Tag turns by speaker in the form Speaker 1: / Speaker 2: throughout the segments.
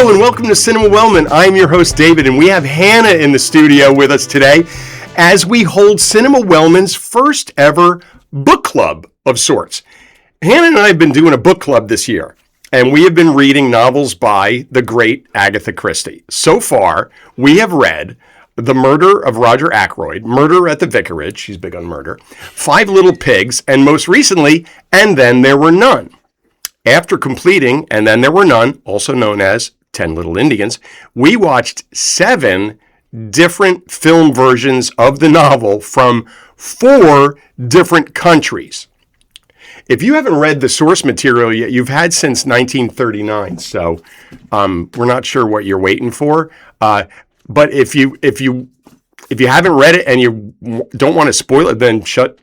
Speaker 1: Hello and welcome to Cinema Wellman. I'm your host David, and we have Hannah in the studio with us today as we hold Cinema Wellman's first ever book club of sorts. Hannah and I have been doing a book club this year, and we have been reading novels by the great Agatha Christie. So far, we have read The Murder of Roger Ackroyd, Murder at the Vicarage, she's big on murder, Five Little Pigs, and most recently, And Then There Were None. After completing And Then There Were None, also known as 10 Little Indians, we watched 7 different film versions of the novel from 4 different countries. If you haven't read the source material yet, you've had since 1939, so we're not sure what you're waiting for. But if you haven't read it and you don't want to spoil it, then shut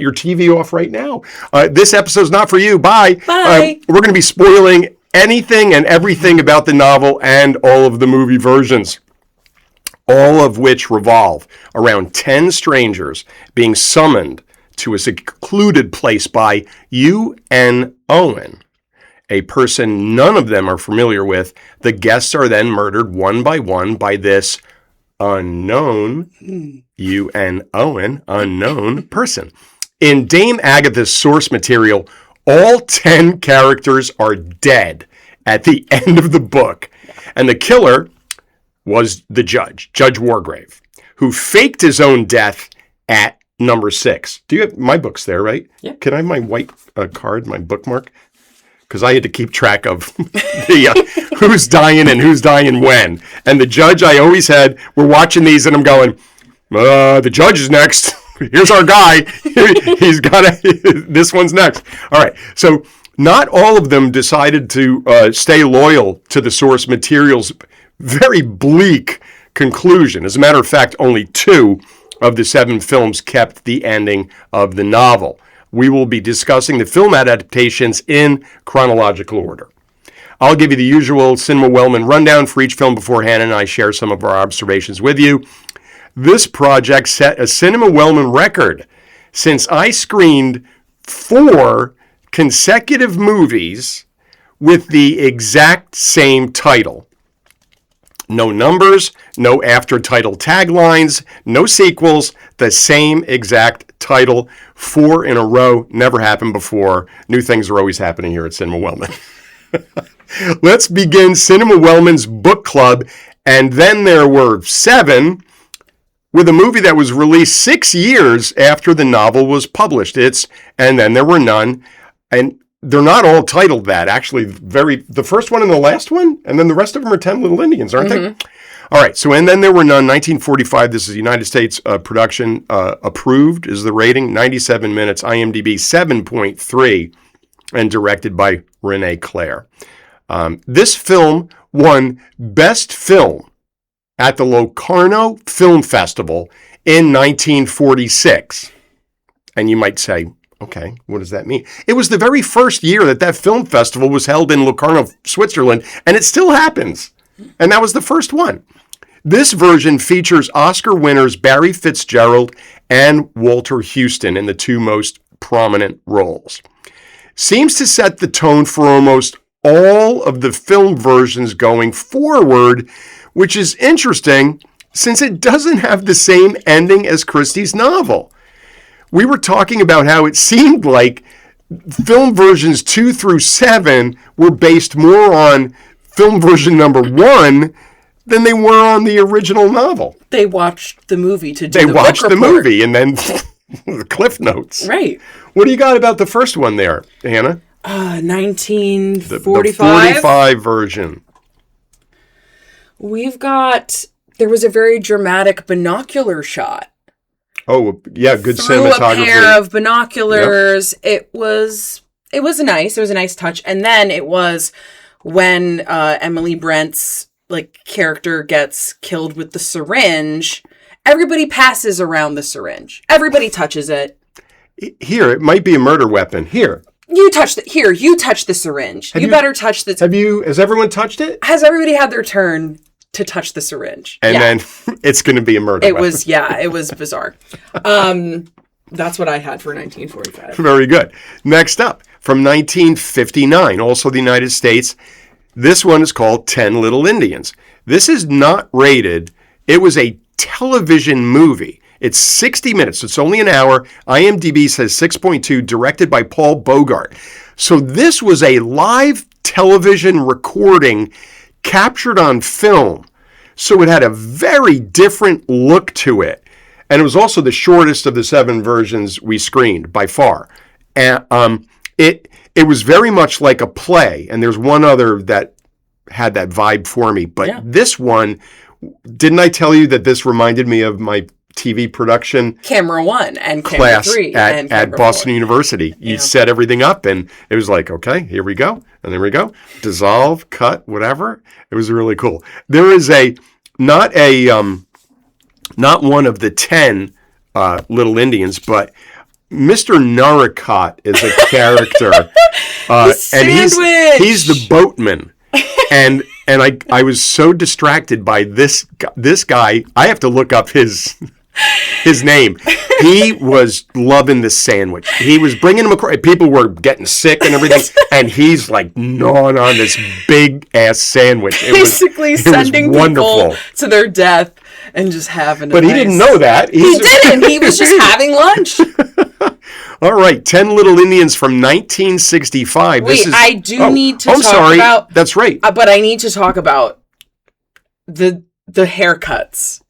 Speaker 1: your TV off right now. This episode's not for you. Bye.
Speaker 2: Bye.
Speaker 1: We're going to be spoiling anything and everything about the novel and all of the movie versions, all of which revolve around 10 strangers being summoned to a secluded place by U.N. Owen, a person none of them are familiar with. The guests are then murdered one by this unknown U.N. Owen, unknown person. In Dame Agatha's source material, all 10 characters are dead at the end of the book. And the killer was the judge, Judge Wargrave, who faked his own death at number 6. Do you have my book's there, right?
Speaker 2: Yeah.
Speaker 1: Can I have my white card, my bookmark? Because I had to keep track of the who's dying and who's dying when. And the judge, I always had, we're watching these and I'm going, the judge is next. Here's our guy. He's got this one's next. All right. So not all of them decided to stay loyal to the source material's very bleak conclusion. As a matter of fact, only 2 of the 7 films kept the ending of the novel. We will be discussing the film adaptations in chronological order. I'll give you the usual Cinema Wellman rundown for each film before Hannah and I share some of our observations with you. This project set a Cinema Wellman record since I screened 4 consecutive movies with the exact same title. No numbers, no after-title taglines, no sequels, the same exact title, 4 in a row, never happened before. New things are always happening here at Cinema Wellman. Let's begin Cinema Wellman's book club, and then there were 7, with a movie that was released 6 years after the novel was published. It's And Then There Were None, and they're not all titled that. Actually, the first one and the last one, and then the rest of them are 10 Little Indians, aren't they? All right, so And Then There Were None, 1945. This is a United States production. Approved is the rating, 97 minutes, IMDb 7.3, and directed by Renee Clare. This film won Best Film at the Locarno Film Festival in 1946. And you might say, okay, what does that mean? It was the very first year that film festival was held in Locarno, Switzerland, and it still happens. And that was the first one. This version features Oscar winners Barry Fitzgerald and Walter Houston in the 2 most prominent roles. Seems to set the tone for almost all of the film versions going forward, which is interesting since it doesn't have the same ending as Christie's novel. We were talking about how it seemed like film versions 2 through 7 were based more on film version number 1 than they were on the original novel.
Speaker 2: They watched the movie to do
Speaker 1: They
Speaker 2: the
Speaker 1: watched
Speaker 2: book
Speaker 1: the
Speaker 2: report.
Speaker 1: movie and then the cliff notes.
Speaker 2: Right.
Speaker 1: What do you got about the first one there, Hannah?
Speaker 2: 1945.
Speaker 1: The 45 version.
Speaker 2: We've got, there was a very dramatic binocular shot.
Speaker 1: Oh, yeah, good
Speaker 2: Through
Speaker 1: cinematography.
Speaker 2: a pair of binoculars. Yep. It was nice. It was a nice touch. And then it was when Emily Brent's character gets killed with the syringe. Everybody passes around the syringe. Everybody touches it.
Speaker 1: Here, it might be a murder weapon. Here.
Speaker 2: You touch you touch the syringe. You better touch the...
Speaker 1: Has everyone touched it?
Speaker 2: Has everybody had their turn to touch the syringe?
Speaker 1: And then it's going to be a murder weapon.
Speaker 2: It was bizarre. That's what I had for 1945.
Speaker 1: Very good. Next up, from 1959, also the United States, This one is called 10 Little Indians. This is not rated. It was a television movie. It's 60 minutes. It's only an hour. IMDb says 6.2, directed by Paul Bogart. So this was a live television recording captured on film. So it had a very different look to it. And it was also the shortest of the 7 versions we screened by far. And it was very much like a play. And there's one other that had that vibe for me. But this one, didn't I tell you that this reminded me of my TV production
Speaker 2: Camera 1 and
Speaker 1: class
Speaker 2: Camera 3
Speaker 1: at Boston University? You set everything up and it was like, okay, here we go. And there we go. Dissolve, cut, whatever. It was really cool. There is not one of the 10 Little Indians, but Mr. Narracott is a character. And he's the boatman. And I was so distracted by this guy. I have to look up his name. He was loving the sandwich. He was bringing them across. People were getting sick and everything, and he's like gnawing on this big ass sandwich.
Speaker 2: Basically sending people to their death and just having.
Speaker 1: But he didn't know that.
Speaker 2: He didn't. He was just having lunch.
Speaker 1: All right, 10 Little Indians from 1965.
Speaker 2: Wait, I need to talk
Speaker 1: sorry.
Speaker 2: about.
Speaker 1: That's right.
Speaker 2: But I need to talk about the haircuts.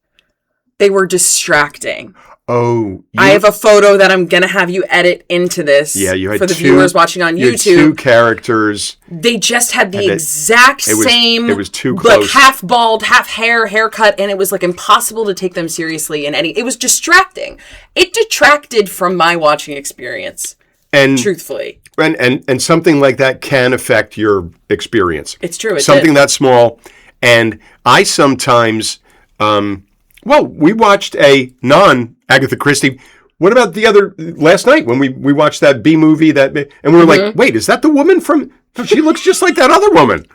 Speaker 2: They were distracting.
Speaker 1: Oh,
Speaker 2: I have a photo that I'm gonna have you edit into this.
Speaker 1: Yeah, you had
Speaker 2: for the viewers watching on YouTube.
Speaker 1: You had 2 characters.
Speaker 2: They just had the exact same.
Speaker 1: It was too close.
Speaker 2: Like half bald, half haircut, and it was like impossible to take them seriously. It was distracting. It detracted from my watching experience. And truthfully,
Speaker 1: and something like that can affect your experience.
Speaker 2: It's true.
Speaker 1: Something that small, and I sometimes. We watched a non-Agatha Christie. What about last night when we watched that B movie and we were like, wait, is that the woman from? No, she looks just like that other woman.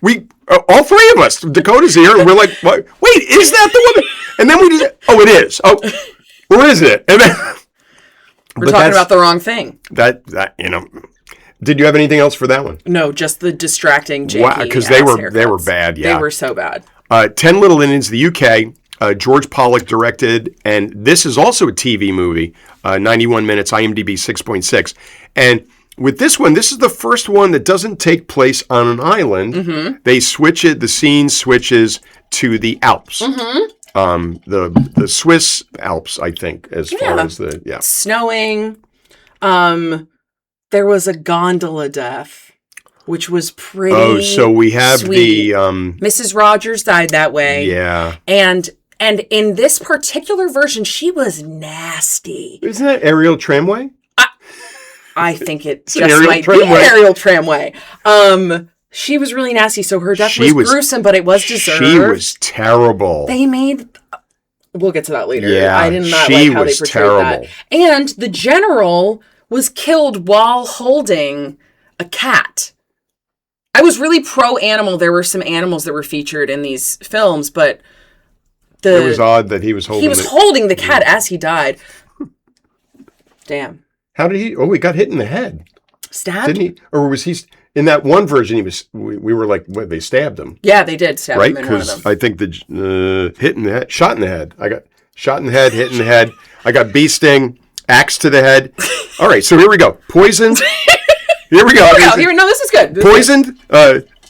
Speaker 1: We all 3 of us, Dakota's here, and we're like, what? Wait, is that the woman? And then we just, it is. Oh, or is it? And then
Speaker 2: we're talking about the wrong thing.
Speaker 1: That Did you have anything else for that one?
Speaker 2: No, just the distracting JP.
Speaker 1: Wow, because they were bad. Yeah,
Speaker 2: they were so bad.
Speaker 1: 10 Little Indians, the UK. George Pollock directed, and this is also a TV movie, 91 minutes, IMDb 6.6. And with this one, this is the first one that doesn't take place on an island. Mm-hmm. They switch it, the scene switches to the Alps. Mm-hmm. The Swiss Alps, I think, as far as
Speaker 2: snowing. There was a gondola death, which was pretty
Speaker 1: Oh, so we have
Speaker 2: sweet.
Speaker 1: the...
Speaker 2: Mrs. Rogers died that way.
Speaker 1: Yeah.
Speaker 2: And in this particular version, she was nasty.
Speaker 1: Isn't that Ariel Tramway?
Speaker 2: I think it just might be Ariel Tramway. She was really nasty, so her death was gruesome, but it was deserved.
Speaker 1: She was terrible.
Speaker 2: We'll get to that later.
Speaker 1: Yeah,
Speaker 2: I did not like how they portrayed that. And the general was killed while holding a cat. I was really pro-animal. There were some animals that were featured in these films, but it
Speaker 1: was odd that he was holding
Speaker 2: holding the cat as he died. Damn.
Speaker 1: How did he? Oh, he got hit in the head.
Speaker 2: Stabbed?
Speaker 1: Didn't he? Or was he? In that one version, he was. We were like, what, they stabbed him.
Speaker 2: Yeah, they did stab him in one of them.
Speaker 1: Right, because I think the hit in the head, shot in the head. I got shot in the head, hit in the head. I got bee sting, axe to the head. All right, so here we go. Poisoned. Here we go.
Speaker 2: No, this is good.
Speaker 1: Poisoned.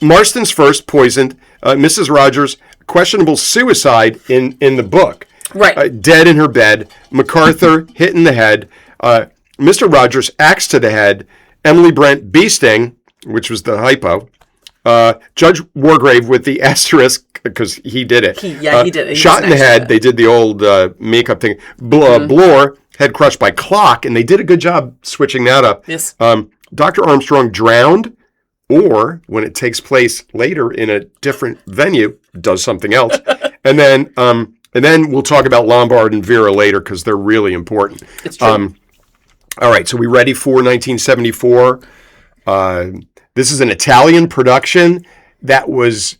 Speaker 1: Marston's first poisoned. Mrs. Rogers, questionable suicide in the book.
Speaker 2: Right.
Speaker 1: Dead in her bed. MacArthur, hit in the head. Mr. Rogers, axe to the head. Emily Brent, bee sting, which was the hypo. Judge Wargrave with the asterisk, because he did it.
Speaker 2: He did it.
Speaker 1: Shot in the head. They did the old makeup thing. Bloor, head crushed by clock, and they did a good job switching that up.
Speaker 2: Yes.
Speaker 1: Dr. Armstrong drowned, or when it takes place later in a different venue, does something else. And then we'll talk about Lombard and Vera later because they're really important.
Speaker 2: It's true.
Speaker 1: All right, so we ready for 1974? This is an Italian production that was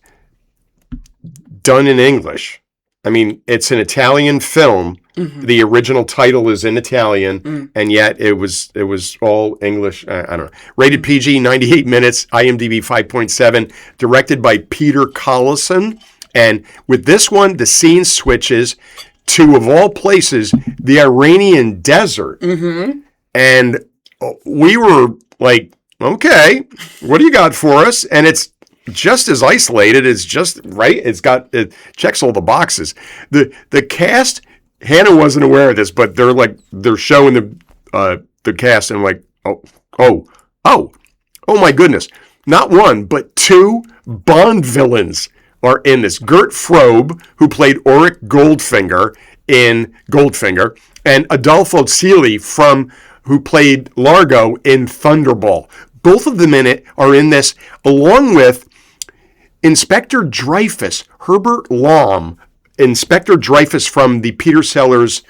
Speaker 1: done in English. I mean, it's an Italian film, The original title is in Italian, and yet it was all English. I don't know. Rated PG, 98 minutes, IMDb 5.7, directed by Peter Collison. And with this one, the scene switches to, of all places, the Iranian desert. And we were like, okay, what do you got for us? And it's just as isolated. It's just right. It checks all the boxes. The cast, Hannah wasn't aware of this, but they're showing the cast, and I'm like, oh my goodness. Not one, but two Bond villains are in this. Gert Frobe, who played Auric Goldfinger in Goldfinger, and Adolfo Celi who played Largo in Thunderball. Both of them are in this, along with Inspector Dreyfus, Herbert Lom, Inspector Dreyfus from the Peter Sellers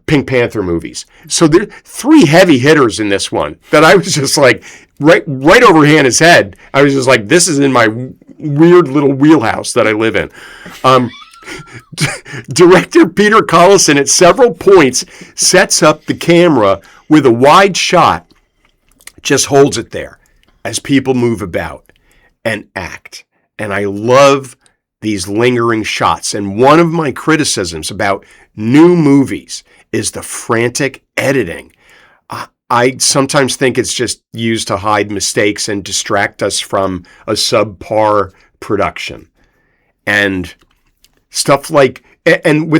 Speaker 1: Pink Panther movies. So there are three heavy hitters in this one that I was just like, right over Hannah's head. I was just like, this is in my weird little wheelhouse that I live in. Director Peter Collison at several points sets up the camera with a wide shot, just holds it there as people move about and act. And I love these lingering shots. And one of my criticisms about new movies is the frantic editing. I sometimes think it's just used to hide mistakes and distract us from a subpar production. And stuff like, and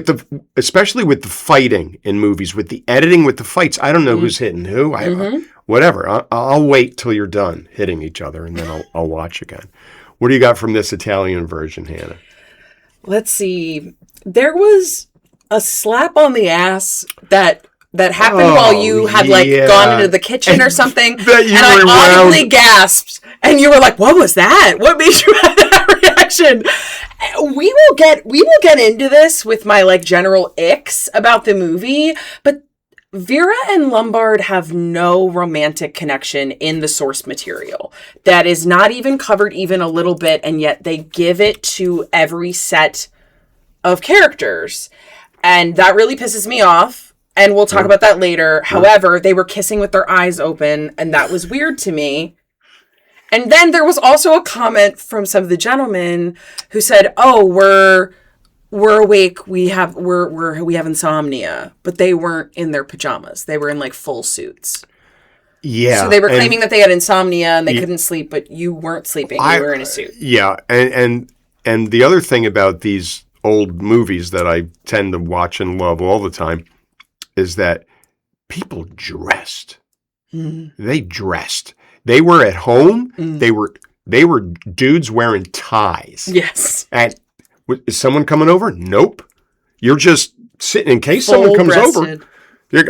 Speaker 1: especially with the fighting in movies, with the editing, with the fights, I don't know who's hitting who. Whatever. I'll wait till you're done hitting each other, and then I'll watch again. What do you got from this Italian version, Hannah?
Speaker 2: Let's see. There was a slap on the ass that happened while you had gone into the kitchen or something, and I audibly gasped, and you were like, "What was that? What made you have that reaction?" We will get into this with my general icks about the movie, but Vera and Lombard have no romantic connection in the source material. That is not even covered even a little bit, and yet they give it to every set of characters. And that really pisses me off, and we'll talk about that later. However, they were kissing with their eyes open, and that was weird to me. And then there was also a comment from some of the gentlemen who said, "Oh, we're awake. We have insomnia," but they weren't in their pajamas. They were in full suits.
Speaker 1: Yeah.
Speaker 2: So they were claiming that they had insomnia and they couldn't sleep, but you weren't sleeping. You were in a suit.
Speaker 1: Yeah, and the other thing about these old movies that I tend to watch and love all the time is that people dressed. They dressed. They were at home. They were dudes wearing ties.
Speaker 2: Yes.
Speaker 1: And is someone coming over? Nope. You're just sitting in case someone comes over.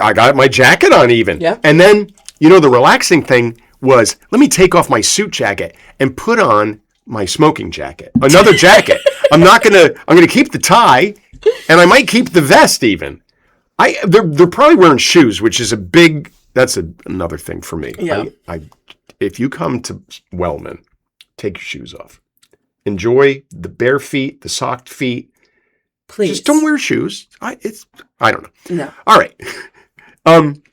Speaker 1: I got my jacket on even.
Speaker 2: Yeah.
Speaker 1: And then, the relaxing thing was, let me take off my suit jacket and put on my smoking jacket. Another jacket. I'm going to keep the tie, and I might keep the vest even. They're probably wearing shoes, which is that's another thing for me.
Speaker 2: Yeah.
Speaker 1: If you come to Wellman, take your shoes off. Enjoy the bare feet, the socked feet.
Speaker 2: Please.
Speaker 1: Just don't wear shoes. I don't know.
Speaker 2: No.
Speaker 1: All right.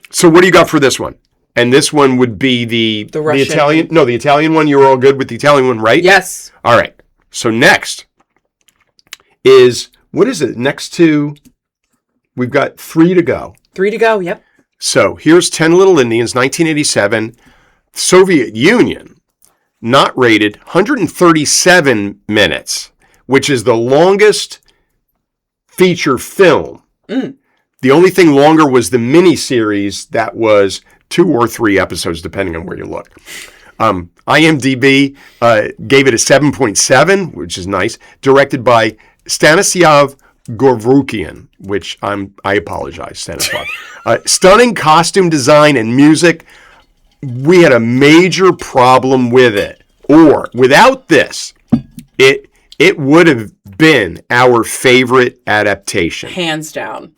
Speaker 1: So what do you got for this one? And this one would be the Italian. No, the Italian one. You were all good with the Italian one, right?
Speaker 2: Yes.
Speaker 1: All right. So next is, what is it? Next to, we've got 3 to go.
Speaker 2: 3 to go. Yep.
Speaker 1: So here's 10 Little Indians, 1987, Soviet Union, not rated, 137 minutes, which is the longest feature film. The only thing longer was the miniseries that was 2 or 3 episodes, depending on where you look. IMDb gave it a 7.7, which is nice, directed by Stanislav Gorvukian, which I apologize, Stanislav. Stunning costume design and music. We had a major problem with it. Or without this, it would have been our favorite adaptation.
Speaker 2: Hands down.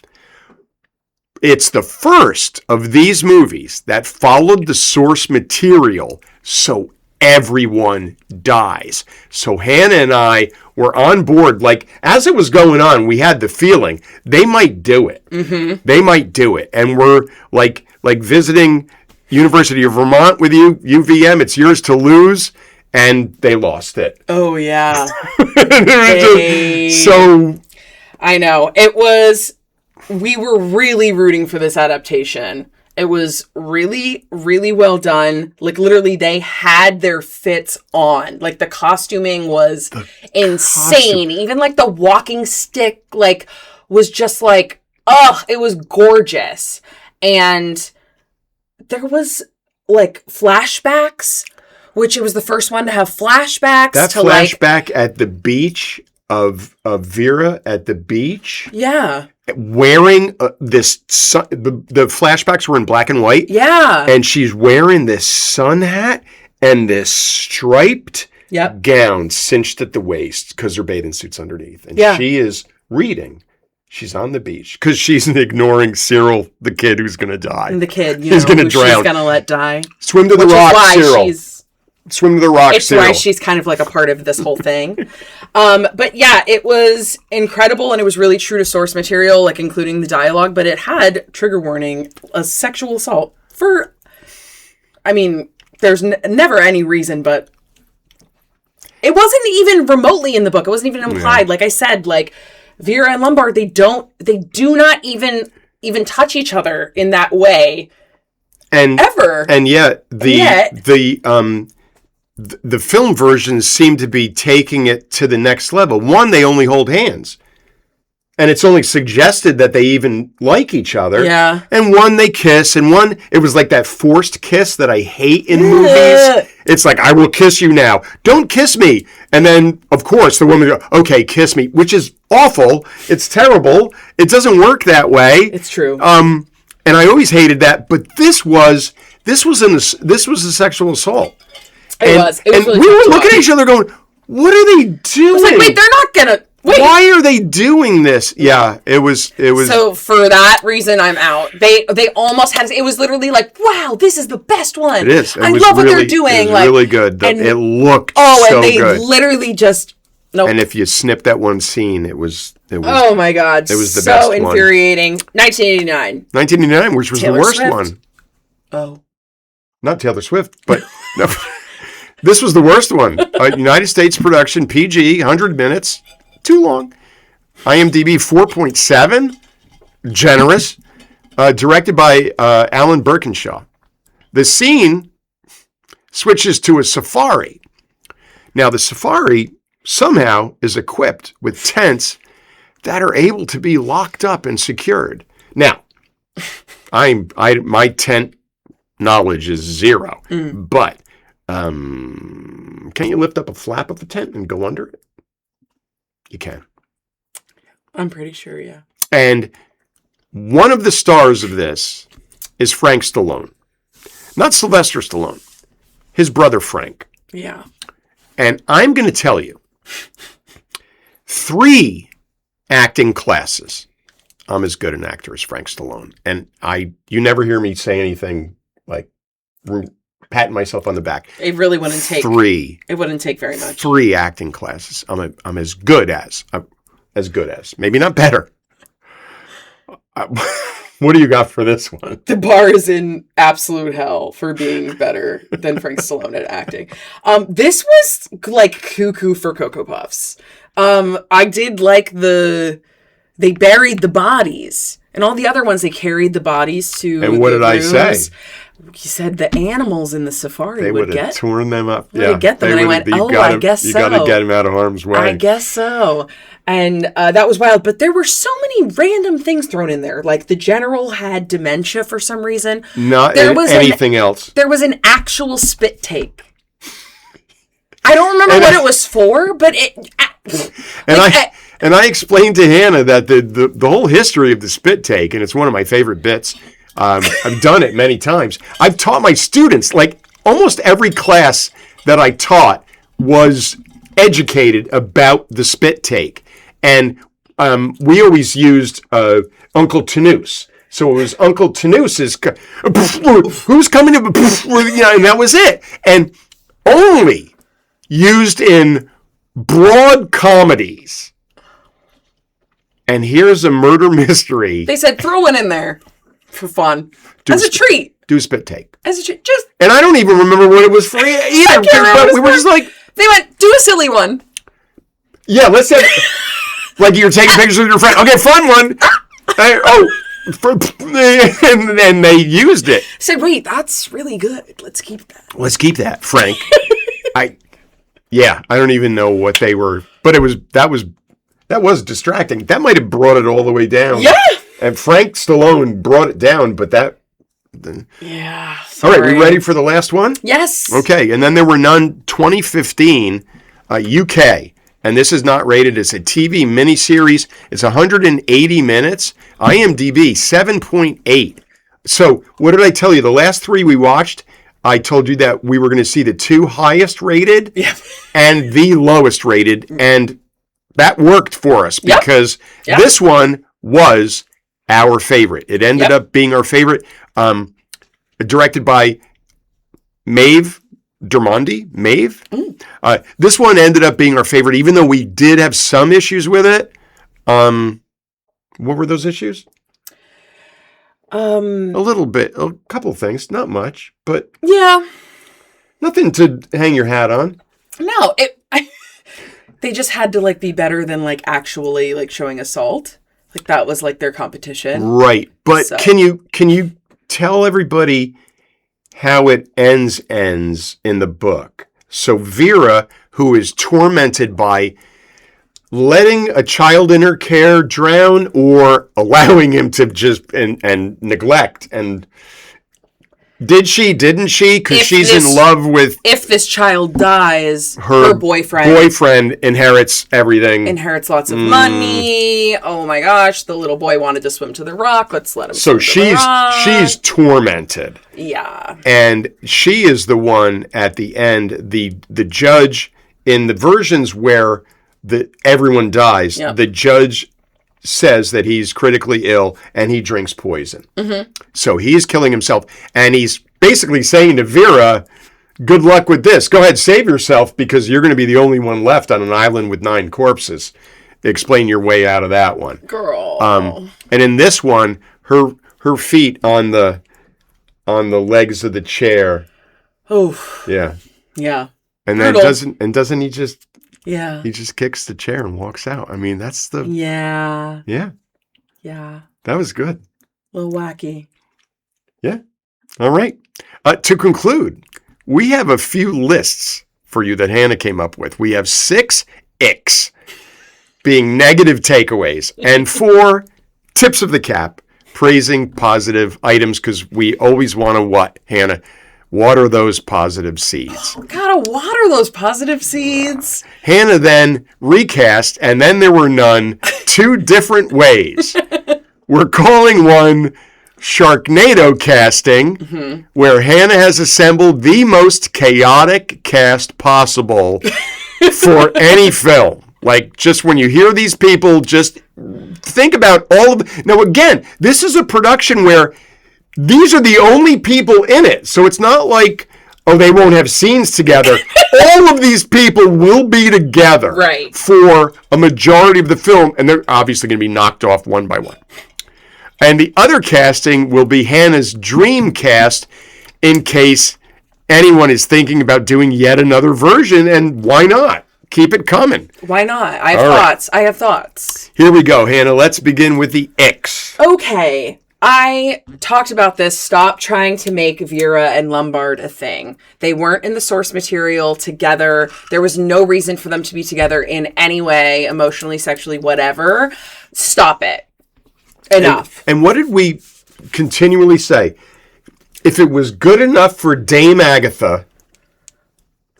Speaker 1: It's the first of these movies that followed the source material so everyone dies. So Hannah and I were on board. Like, as it was going on, we had the feeling they might do it. Mm-hmm. They might do it. And we're like visiting University of Vermont with you, UVM. It's yours to lose. And they lost it.
Speaker 2: Oh, yeah.
Speaker 1: So
Speaker 2: I know. We were really rooting for this adaptation. It was really, really well done. Like, literally, they had their fits on. Like, the costuming was insane. Even, like, the walking stick, like, was just like, it was gorgeous. And there was, like, flashbacks, which it was the first one to have flashbacks.
Speaker 1: That flashback at the beach of Vera at the beach.
Speaker 2: Yeah.
Speaker 1: Wearing the flashbacks were in black and white.
Speaker 2: Yeah.
Speaker 1: And she's wearing this sun hat and this striped gown cinched at the waist because her bathing suit's underneath. And she is reading. She's on the beach because she's ignoring Cyril, the kid who's going to die.
Speaker 2: And the kid,
Speaker 1: he's going to drown.
Speaker 2: She's going to let die.
Speaker 1: Swim to the rock, Cyril. Swim to the rock,
Speaker 2: It's
Speaker 1: Cyril.
Speaker 2: why she's kind of like a part of this whole thing. But yeah, it was incredible, and it was really true to source material, like including the dialogue, but it had, trigger warning, a sexual assault for, I mean, there's never any reason, but it wasn't even remotely in the book. It wasn't even implied. Like I said, like Vera and Lombard, they do not even touch each other in that way.
Speaker 1: And
Speaker 2: ever.
Speaker 1: And yet the film versions seem to be taking it to the next level. One, they only hold hands. And it's only suggested that they even like each other.
Speaker 2: Yeah.
Speaker 1: And one, they kiss. And one, it was like that forced kiss that I hate in movies. It's like, I will kiss you now. Don't kiss me. And then, of course, the woman goes, okay, kiss me, which is awful. It's terrible. It doesn't work that way.
Speaker 2: It's true.
Speaker 1: And I always hated that. But this was a sexual assault.
Speaker 2: It was
Speaker 1: really we were looking at each other going, what are they doing?
Speaker 2: I was like, wait, they're not gonna... Wait.
Speaker 1: Why are they doing this? Yeah, it was.
Speaker 2: So for that reason, I'm out. They almost had... It was literally like, wow, this is the best one.
Speaker 1: It is.
Speaker 2: I love what they're doing.
Speaker 1: It was really good. It looked so good.
Speaker 2: And they literally just... Nope.
Speaker 1: And if you snip that one scene, it was.
Speaker 2: Oh my God.
Speaker 1: It was the best one.
Speaker 2: So infuriating. 1989.
Speaker 1: 1989, which was
Speaker 2: Taylor
Speaker 1: the worst
Speaker 2: Swift.
Speaker 1: one.
Speaker 2: Oh.
Speaker 1: Not Taylor Swift, but... No. This was the worst one. United States production, PG, 100 minutes. Too long. IMDb 4.7. Generous. Directed by Alan Birkinshaw. The scene switches to a safari. Now, the safari somehow is equipped with tents that are able to be locked up and secured. Now, my tent knowledge is zero, but can you lift up a flap of the tent and go under it? You can.
Speaker 2: I'm pretty sure, yeah.
Speaker 1: And one of the stars of this is Frank Stallone. Not Sylvester Stallone. His brother Frank.
Speaker 2: Yeah. And
Speaker 1: I'm going to tell you, 3 acting classes. I'm as good an actor as Frank Stallone. And you never hear me say anything like patting myself on the back.
Speaker 2: It really wouldn't take
Speaker 1: 3.
Speaker 2: It wouldn't take very much.
Speaker 1: 3 acting classes. I'm as good as. Maybe not better. What do you got for this one?
Speaker 2: The bar is in absolute hell for being better than Frank Stallone at acting. This was like cuckoo for Cocoa Puffs. I did like they buried the bodies. And all the other ones, they carried the bodies to
Speaker 1: And what did
Speaker 2: rooms.
Speaker 1: I say?
Speaker 2: You said the animals in the safari
Speaker 1: they
Speaker 2: would
Speaker 1: have torn them up.
Speaker 2: Yeah, get them. And I went, I guess so.
Speaker 1: You got to get them out of harm's way.
Speaker 2: I guess so. And that was wild. But there were so many random things thrown in there. Like the general had dementia for some reason.
Speaker 1: Not anything else.
Speaker 2: There was an actual spit take. I don't remember what it was for, but it...
Speaker 1: And I explained to Hannah that the whole history of the spit take, and it's one of my favorite bits. I've done it many times. I've taught my students, like almost every class that I taught was educated about the spit take. And we always used Uncle Tanous. So it was Uncle Tanous' who's coming to, and that was it. And only used in broad comedies. And here's a murder mystery.
Speaker 2: They said throw one in there for fun. As a treat.
Speaker 1: Do a spit take.
Speaker 2: As a treat. Just.
Speaker 1: And I don't even remember what it was for either. But we were just like.
Speaker 2: They went, do a silly one.
Speaker 1: Yeah, let's have. Like you're taking pictures with your friend. Okay, fun one. And they used it.
Speaker 2: I said, wait, that's really good. Let's keep that.
Speaker 1: Let's keep that, Frank. I don't even know what they were, but that was distracting. That might have brought it all the way down.
Speaker 2: Yeah.
Speaker 1: And Frank Stallone brought it down, but that.
Speaker 2: Yeah.
Speaker 1: Sorry. All right, we ready for the last one?
Speaker 2: Yes.
Speaker 1: Okay, and then there were none. 2015, UK. And this is not rated. It's a TV miniseries. It's 180 minutes. IMDb 7.8. So what did I tell you? The last three we watched, I told you that we were going to see the two highest rated and the lowest rated. And that worked for us because this one was our favorite. It ended up being our favorite. Directed by Maeve Dermondi. This one ended up being our favorite, even though we did have some issues with it. What were those issues? A little bit, a couple things, not much, but nothing to hang your hat on.
Speaker 2: No, they just had to be better than actually showing assault. That was their competition,
Speaker 1: right? But so. Can you tell everybody how it ends in the book? So Vera, who is tormented by letting a child in her care drown or allowing him to just and neglect. And didn't she? Because she's in love with...
Speaker 2: If this child dies, her
Speaker 1: boyfriend inherits everything.
Speaker 2: Inherits lots of money. Oh my gosh, the little boy wanted to swim to the rock. Let's let him
Speaker 1: swim to the rock. So she's tormented.
Speaker 2: Yeah.
Speaker 1: And she is the one at the end, the judge, in the versions where everyone dies, the judge says that he's critically ill and he drinks poison. Mm-hmm. So he's killing himself. And he's basically saying to Vera, good luck with this. Go ahead, save yourself because you're going to be the only one left on an island with 9 corpses. Explain your way out of that one.
Speaker 2: Girl.
Speaker 1: And in this one, her feet on the legs of the chair.
Speaker 2: Oh.
Speaker 1: Yeah.
Speaker 2: Yeah.
Speaker 1: And then doesn't he just...
Speaker 2: Yeah.
Speaker 1: He just kicks the chair and walks out. I mean, that's the...
Speaker 2: Yeah.
Speaker 1: Yeah.
Speaker 2: Yeah.
Speaker 1: That was good.
Speaker 2: A little wacky.
Speaker 1: Yeah. All right. To conclude, we have a few lists for you that Hannah came up with. We have 6 icks being negative takeaways and 4 tips of the cap praising positive items because we always want to what, Hannah? Water those positive seeds.
Speaker 2: Gotta water those positive seeds.
Speaker 1: Hannah then recast, and then there were none, 2 different ways. We're calling one Sharknado casting, where Hannah has assembled the most chaotic cast possible for any film. Just when you hear these people, just think about all of... Now, again, this is a production where these are the only people in it. So it's not like, they won't have scenes together. All of these people will be together for a majority of the film. And they're obviously going to be knocked off one by one. And the other casting will be Hannah's dream cast in case anyone is thinking about doing yet another version. And why not? Keep it coming.
Speaker 2: Why not? I have thoughts.
Speaker 1: Here we go, Hannah. Let's begin with the icks.
Speaker 2: Okay. I talked about this. Stop trying to make Vera and Lombard a thing. They weren't in the source material together. There was no reason for them to be together in any way, emotionally, sexually, whatever. Stop it. Enough.
Speaker 1: And what did we continually say? If it was good enough for Dame Agatha,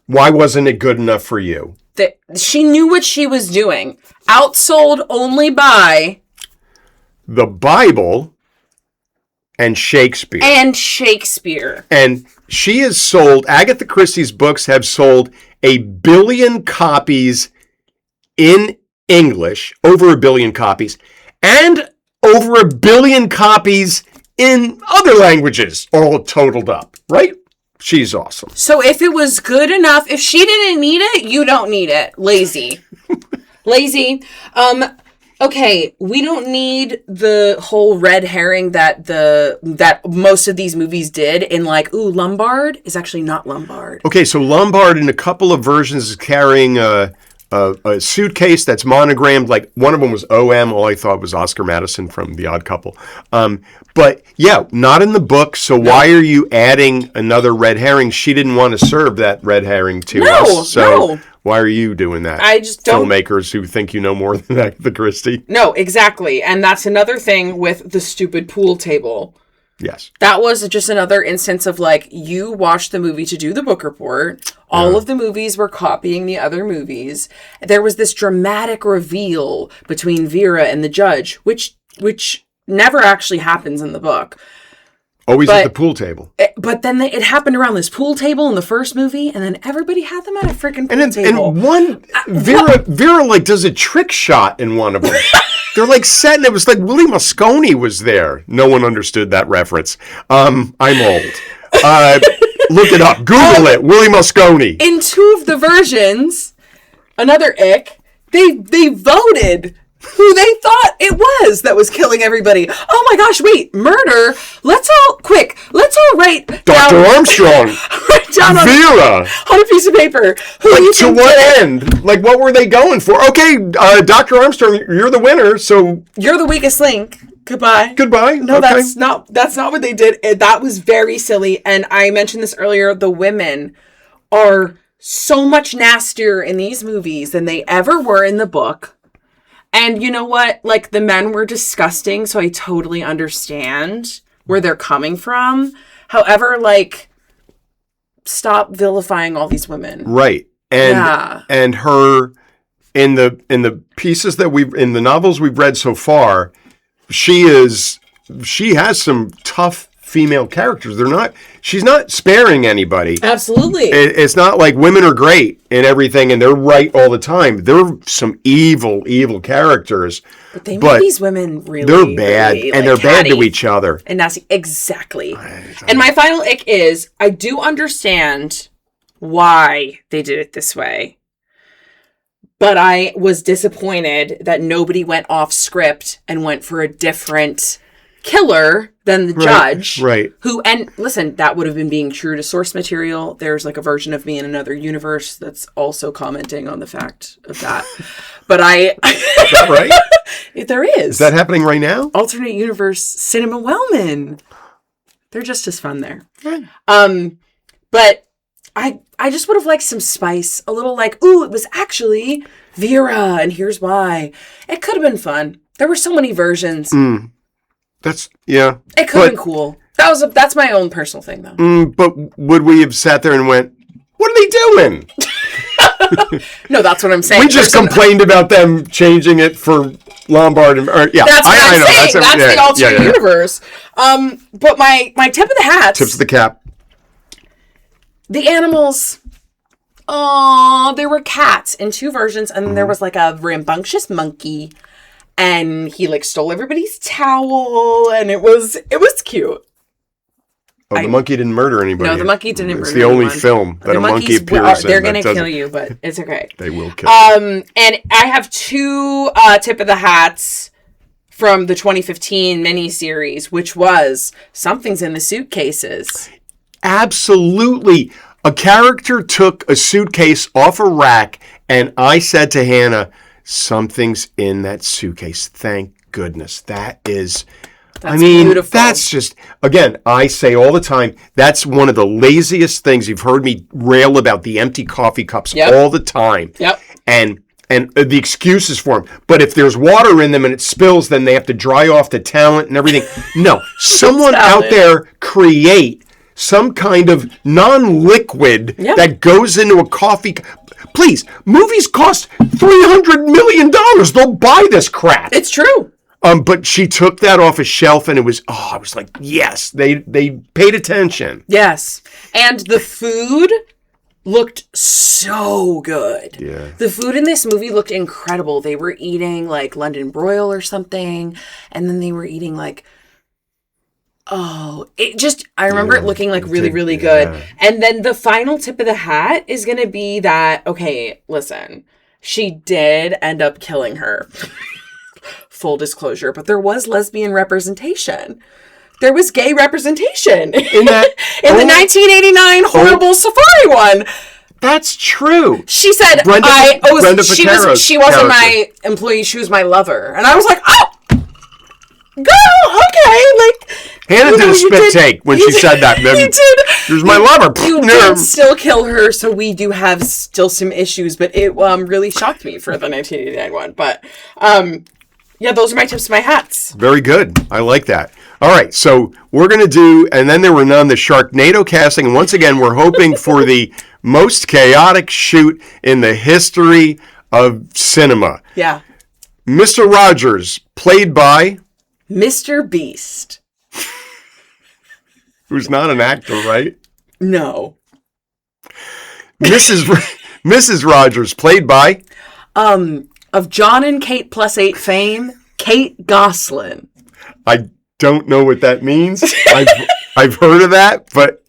Speaker 1: why wasn't it good enough for you?
Speaker 2: She knew what she was doing. Outsold only by...
Speaker 1: the Bible... and Shakespeare.
Speaker 2: And Shakespeare.
Speaker 1: And she has sold, Agatha Christie's books have sold 1 billion copies in English, over 1 billion copies, and over 1 billion copies in other languages, all totaled up, right? She's awesome.
Speaker 2: So if it was good enough, if she didn't need it, you don't need it. Lazy. Lazy. Okay, we don't need the whole red herring that most of these movies did in like, ooh, Lombard is actually not Lombard.
Speaker 1: Okay, so Lombard in a couple of versions is carrying a suitcase that's monogrammed. Like one of them was OM. All I thought was Oscar Madison from The Odd Couple. But yeah, not in the book. So why are you adding another red herring? She didn't want to serve that red herring to us. So why are you doing that?
Speaker 2: I just don't.
Speaker 1: Filmmakers who think you know more than Agatha Christie.
Speaker 2: No, exactly. And that's another thing with the stupid pool table.
Speaker 1: Yes.
Speaker 2: That was just another instance of like, you watched the movie to do the book report. All of the movies were copying the other movies. There was this dramatic reveal between Vera and the judge, which never actually happens in the book.
Speaker 1: Always at the pool table.
Speaker 2: But then it happened around this pool table in the first movie, and then everybody had them at a freaking pool table.
Speaker 1: And one, Vera like does a trick shot in one of them. They're like set, and it was like Willie Moscone was there. No one understood that reference. I'm old. Look it up. Google it. Willie Moscone.
Speaker 2: In two of the versions, another ick, they voted who they thought it was that was killing everybody. Oh my gosh, wait, murder. Let's all write
Speaker 1: Dr. Armstrong.
Speaker 2: Write down
Speaker 1: Vera.
Speaker 2: on a piece of paper. Who
Speaker 1: like,
Speaker 2: you
Speaker 1: to what end? Like, what were they going for? Okay, Dr. Armstrong, you're the winner, so...
Speaker 2: You're the weakest link. Goodbye.
Speaker 1: No,
Speaker 2: okay. that's not what they did. That was very silly. And I mentioned this earlier, the women are so much nastier in these movies than they ever were in the book. And you know what? Like, the men were disgusting, so I totally understand where they're coming from. However, like, stop vilifying all these women.
Speaker 1: Right. And her in the pieces that in the novels we've read so far, she has some tough female characters. She's not sparing anybody.
Speaker 2: Absolutely.
Speaker 1: It's not like women are great and everything and they're right all the time. They're some evil characters.
Speaker 2: But they make these women really,
Speaker 1: they're bad,
Speaker 2: really,
Speaker 1: and
Speaker 2: like,
Speaker 1: they're bad to each other.
Speaker 2: And that's exactly. And my final ick is, I do understand why they did it this way. But I was disappointed that nobody went off script and went for a different killer than the judge.
Speaker 1: Right.
Speaker 2: And listen, that would have been being true to source material. There's like a version of me in another universe that's also commenting on the fact of that. But
Speaker 1: Is that right?
Speaker 2: There is.
Speaker 1: Is that happening right now?
Speaker 2: Alternate universe cinema Wellman. They're just as fun there.
Speaker 1: Right.
Speaker 2: But I just would have liked some spice. A little like, ooh, it was actually Vera, and here's why. It could have been fun. There were so many versions.
Speaker 1: That's, yeah.
Speaker 2: It could have been cool. That's my own personal thing, though.
Speaker 1: But would we have sat there and went, what are they doing?
Speaker 2: No, that's what I'm saying.
Speaker 1: We just complained about them changing it for Lombard.
Speaker 2: That's what I'm saying. That's the alternate universe. But my tip of the hat.
Speaker 1: Tips of the cap.
Speaker 2: The animals. Oh, there were cats in two versions, and then there was like a rambunctious monkey, and he like stole everybody's towel, and it was cute.
Speaker 1: Oh, the monkey didn't murder anybody.
Speaker 2: No, the monkey didn't murder anyone.
Speaker 1: It's the only film that a monkey appears in.
Speaker 2: They're going to kill you, but it's okay.
Speaker 1: They will kill you.
Speaker 2: And I have two tip of the hats from the 2015 miniseries, which was Something's in the Suitcases.
Speaker 1: Absolutely. A character took a suitcase off a rack, and I said to Hannah, something's in that suitcase. Thank goodness. That's beautiful. That's just, again, I say all the time, that's one of the laziest things. You've heard me rail about the empty coffee cups all the time.
Speaker 2: Yep.
Speaker 1: And the excuses for them. But if there's water in them and it spills, then they have to dry off the talent and everything. No, someone out there create some kind of non-liquid that goes into a coffee. Please, movies cost $300 million. They'll buy this crap.
Speaker 2: It's true.
Speaker 1: But she took that off a shelf, and it was, I was like, yes, they paid attention.
Speaker 2: Yes. And the food looked so good.
Speaker 1: Yeah.
Speaker 2: The food in this movie looked incredible. They were eating like London broil or something, and then they were eating like Oh, I remember it looking like really, really good. And then the final tip of the hat is going to be that, okay, listen, she did end up killing her. Full disclosure, but there was lesbian representation. There was gay representation in the 1989 horrible Safari one.
Speaker 1: That's true.
Speaker 2: She said, she wasn't my employee, she was my lover. And I was like, oh, girl, okay. Like,
Speaker 1: Hannah did a spit take when she said that. You did. She was my lover.
Speaker 2: You did still kill her, so we do have still some issues, but it really shocked me for the 1989 one. But, yeah, those are my tips, my hats.
Speaker 1: Very good. I like that. All right, so we're going to do, and then there were none, the Sharknado casting. And once again, we're hoping for the most chaotic shoot in the history of cinema.
Speaker 2: Yeah.
Speaker 1: Mr. Rogers, played by...
Speaker 2: Mr. Beast.
Speaker 1: Who's not an actor, right?
Speaker 2: No.
Speaker 1: Mrs. Rogers, played by...
Speaker 2: Of John and Kate plus 8 fame, Kate Gosselin.
Speaker 1: I don't know what that means. I've heard of that, but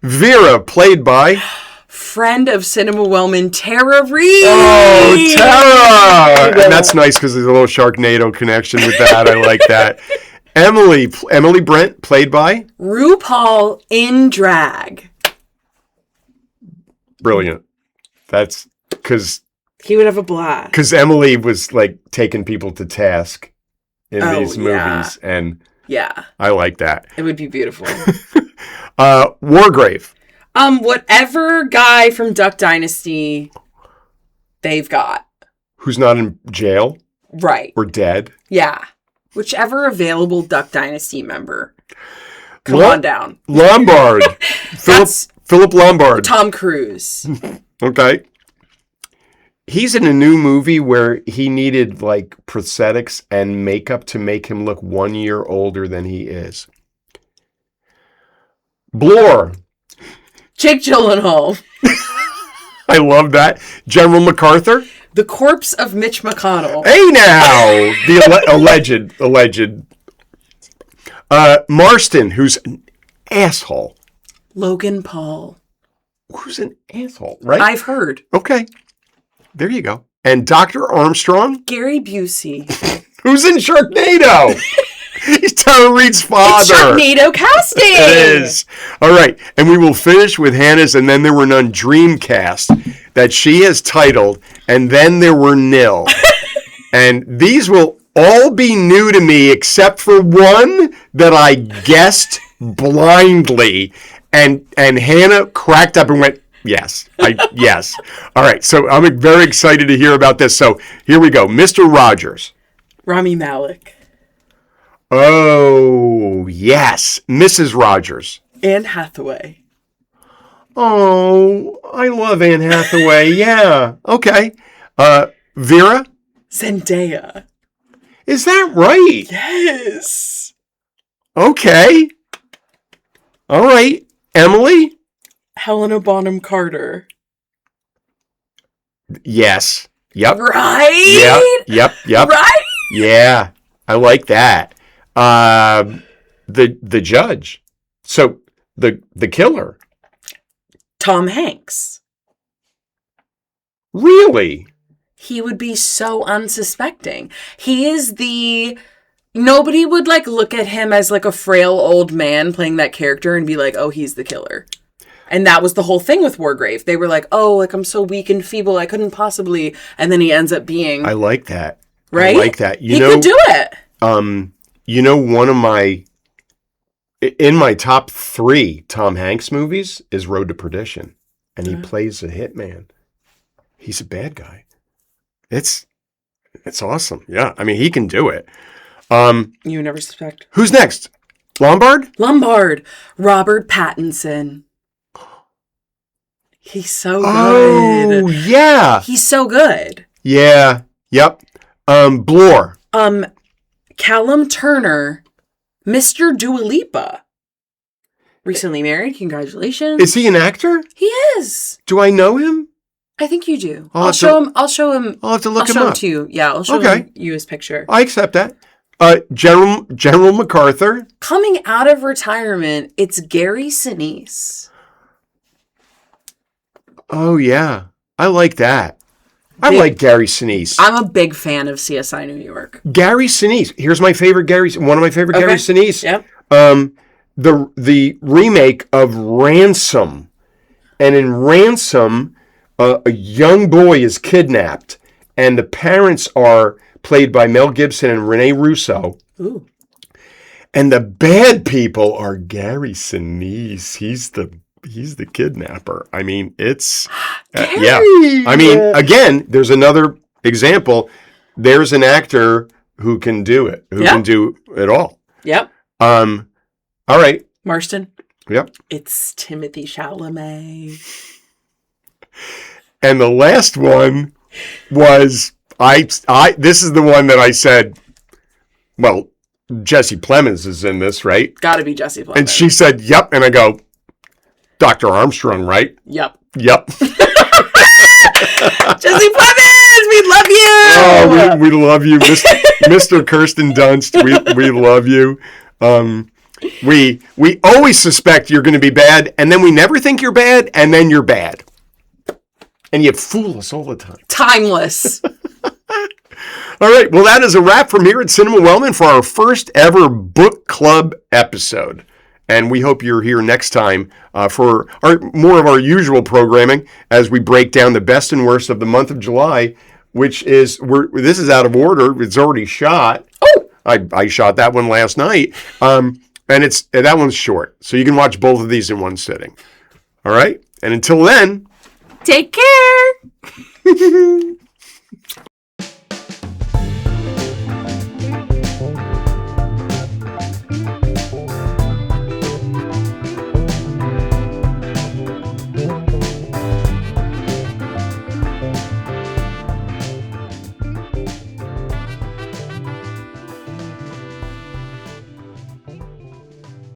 Speaker 1: Vera, played by...
Speaker 2: Friend of Cinema Wellman, Tara Reid.
Speaker 1: Oh, Tara! And that's nice because there's a little Sharknado connection with that. I like that. Emily Brent, played by...
Speaker 2: RuPaul in drag.
Speaker 1: Brilliant. That's because...
Speaker 2: He would have a blast.
Speaker 1: Because Emily was like taking people to task in these movies. And
Speaker 2: yeah,
Speaker 1: I like that.
Speaker 2: It would be beautiful.
Speaker 1: Wargrave.
Speaker 2: Whatever guy from Duck Dynasty they've got.
Speaker 1: Who's not in jail?
Speaker 2: Right.
Speaker 1: Or dead?
Speaker 2: Yeah. Whichever available Duck Dynasty member. Come on down.
Speaker 1: Lombard. Philip Lombard.
Speaker 2: Tom Cruise.
Speaker 1: Okay. He's in a new movie where he needed like prosthetics and makeup to make him look 1 year older than he is. Blore.
Speaker 2: Jake Gyllenhaal.
Speaker 1: I love that. General MacArthur.
Speaker 2: The corpse of Mitch McConnell.
Speaker 1: Hey now! The alleged. Marston, who's an asshole.
Speaker 2: Logan Paul.
Speaker 1: Who's an asshole, right?
Speaker 2: I've heard.
Speaker 1: Okay. There you go. And Dr. Armstrong?
Speaker 2: Gary Busey.
Speaker 1: Who's in Sharknado? He's Tara Reid's father.
Speaker 2: It's Sharknado casting.
Speaker 1: It is. All right. And we will finish with Hannah's And Then There Were None Dreamcast that she has titled And Then There Were Nil. And these will all be new to me except for one that I guessed blindly. And Hannah cracked up and went, yes. Yes. All right. So I'm very excited to hear about this. So here we go. Mr. Rogers.
Speaker 2: Rami Malek.
Speaker 1: Oh, yes. Mrs. Rogers.
Speaker 2: Anne Hathaway.
Speaker 1: Oh, I love Anne Hathaway. Yeah. Okay. Vera?
Speaker 2: Zendaya.
Speaker 1: Is that right?
Speaker 2: Yes.
Speaker 1: Okay. All right. Emily?
Speaker 2: Helena Bonham Carter.
Speaker 1: Yes. Yep.
Speaker 2: Right?
Speaker 1: Yep.
Speaker 2: Right?
Speaker 1: Yeah. I like that. The judge. So the killer.
Speaker 2: Tom Hanks.
Speaker 1: Really?
Speaker 2: He would be so unsuspecting. He is nobody would like look at him as like a frail old man playing that character and be like, oh, he's the killer. And that was the whole thing with Wargrave. They were like, oh, like I'm so weak and feeble, I couldn't possibly. And then he ends up being.
Speaker 1: I like that.
Speaker 2: Right?
Speaker 1: I like that.
Speaker 2: He could do it.
Speaker 1: One of in my top 3 Tom Hanks movies is Road to Perdition. And he plays a hitman. He's a bad guy. It's awesome. Yeah. I mean, he can do it.
Speaker 2: You never suspect.
Speaker 1: Who's next? Lombard?
Speaker 2: Robert Pattinson. He's so good.
Speaker 1: Oh, yeah.
Speaker 2: He's so good.
Speaker 1: Yeah. Yep. Blore.
Speaker 2: Callum Turner, Mr. Dua Lipa. Recently married. Congratulations.
Speaker 1: Is he an actor?
Speaker 2: He is.
Speaker 1: Do I know him?
Speaker 2: I think you do.
Speaker 1: I'll show
Speaker 2: him. I'll show him.
Speaker 1: I'll have to look him
Speaker 2: I'll show
Speaker 1: up.
Speaker 2: him to you. Yeah, I'll show you his picture.
Speaker 1: I accept that. General MacArthur.
Speaker 2: Coming out of retirement, it's Gary Sinise.
Speaker 1: Oh, yeah. I like that. I like Gary Sinise.
Speaker 2: I'm a big fan of CSI New York.
Speaker 1: Gary Sinise. Here's my favorite one of my favorite Gary Sinise.
Speaker 2: Yep.
Speaker 1: The remake of Ransom. And in Ransom, a young boy is kidnapped, and the parents are played by Mel Gibson and Rene Russo.
Speaker 2: Ooh.
Speaker 1: And the bad people are Gary Sinise. He's the kidnapper. I mean, it's yeah. I mean, again, there's another example. There's an actor who can do it, who can do it all.
Speaker 2: Yep.
Speaker 1: All right.
Speaker 2: Marston.
Speaker 1: Yep.
Speaker 2: It's Timothée Chalamet.
Speaker 1: And the last one was this is the one that I said, well, Jesse Plemons is in this, right?
Speaker 2: Gotta be Jesse Plemons.
Speaker 1: And she said, yep. And I go, Dr. Armstrong, right?
Speaker 2: Yep.
Speaker 1: Yep.
Speaker 2: Jesse Plemons, we love you.
Speaker 1: Oh, we love you, Mr. Kirsten Dunst. We love you. We always suspect you're going to be bad, and then we never think you're bad, and then you're bad. And you fool us all the time.
Speaker 2: Timeless.
Speaker 1: All right. Well, that is a wrap from here at Cinema Wellman for our first ever book club episode. And we hope you're here next time for more of our usual programming as we break down the best and worst of the month of July, which is, this is out of order. It's already shot.
Speaker 2: Oh!
Speaker 1: I shot that one last night. And that one's short. So you can watch both of these in one sitting. All right? And until then...
Speaker 2: Take care!